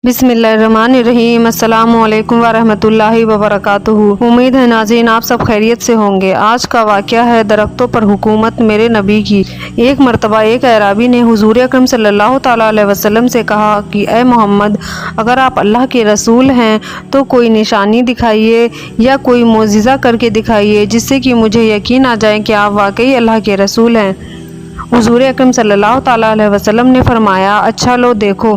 بسم اللہ الرحمن الرحیم۔ السلام علیکم ورحمۃ اللہ وبرکاتہ۔ امید ہے ناظرین آپ سب خیریت سے ہوں گے۔ آج کا واقعہ ہے درختوں پر حکومت میرے نبی کی۔ ایک مرتبہ ایک اعرابی نے حضور اکرم صلی اللہ تعالیٰ علیہ وسلم سے کہا کہ اے محمد، اگر آپ اللہ کے رسول ہیں تو کوئی نشانی دکھائیے یا کوئی معجزہ کر کے دکھائیے جس سے کہ مجھے یقین آ جائے کہ آپ واقعی اللہ کے رسول ہیں۔ حضور اکرم صلی اللہ تعالیٰ علیہ وسلم نے فرمایا، اچھا لو دیکھو،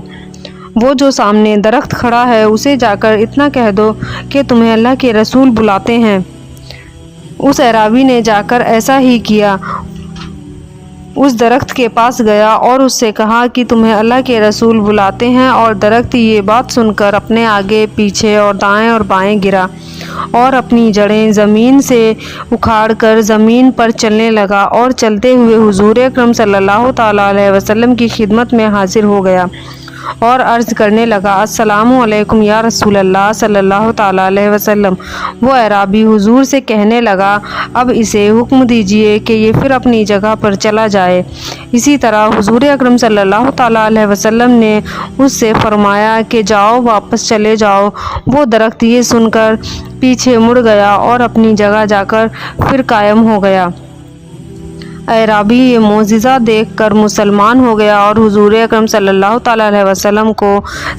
وہ جو سامنے درخت کھڑا ہے اسے جا کر اتنا کہہ دو کہ تمہیں اللہ کے رسول بلاتے ہیں۔ اس اعرابی نے جا کر ایسا ہی کیا، اس درخت کے پاس گیا اور اس سے کہا کہ تمہیں اللہ کے رسول بلاتے ہیں، اور درخت یہ بات سن کر اپنے آگے پیچھے اور دائیں اور بائیں گرا اور اپنی جڑیں زمین سے اکھاڑ کر زمین پر چلنے لگا، اور چلتے ہوئے حضور اکرم صلی اللہ تعالیٰ علیہ وسلم کی خدمت میں حاضر ہو گیا اور عرض کرنے لگا، السلام علیکم یا رسول اللہ صلی اللہ تعالیٰ علیہ وسلم۔ وہ اعرابی حضور سے کہنے لگا، اب اسے حکم دیجئے کہ یہ پھر اپنی جگہ پر چلا جائے۔ اسی طرح حضور اکرم صلی اللہ تعالیٰ علیہ وسلم نے اس سے فرمایا کہ جاؤ، واپس چلے جاؤ۔ وہ درخت یہ سن کر پیچھے مڑ گیا اور اپنی جگہ جا کر پھر قائم ہو گیا۔ اعرابی یہ معجزہ دیکھ کر مسلمان ہو گیا اور حضور اکرم صلی اللہ تعالیٰ علیہ وسلم کو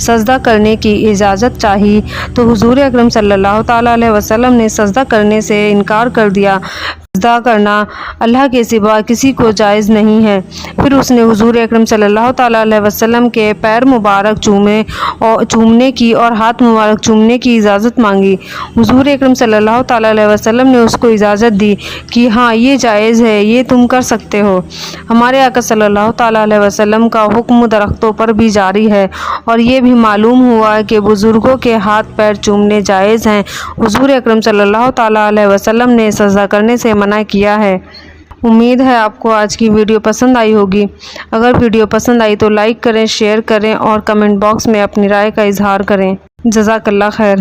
سجدہ کرنے کی اجازت چاہی تو حضور اکرم صلی اللہ تعالیٰ علیہ وسلم نے سجدہ کرنے سے انکار کر دیا۔ سجدہ کرنا اللہ کے سوا کسی کو جائز نہیں ہے۔ پھر اس نے حضور اکرم صلی اللہ تعالیٰ علیہ وسلم کے پیر مبارک چومنے کی اور ہاتھ مبارک چومنے کی اجازت مانگی۔ حضور اکرم صلی اللہ تعالیٰ علیہ وسلم نے اس کو اجازت دی کہ ہاں یہ جائز ہے، یہ تم کر سکتے ہو۔ ہمارے آقا صلی اللہ تعالیٰ علیہ وسلم کا حکم درختوں پر بھی جاری ہے، اور یہ بھی معلوم ہوا کہ بزرگوں کے ہاتھ پیر چومنے جائز ہیں۔ حضور اکرم صلی اللہ تعالیٰ علیہ وسلم نے سجدہ کرنے سے منع کیا ہے۔ امید ہے آپ کو آج کی ویڈیو پسند آئی ہوگی۔ اگر ویڈیو پسند آئی تو لائک کریں، شیئر کریں اور کمنٹ باکس میں اپنی رائے کا اظہار کریں۔ جزاک اللہ خیر۔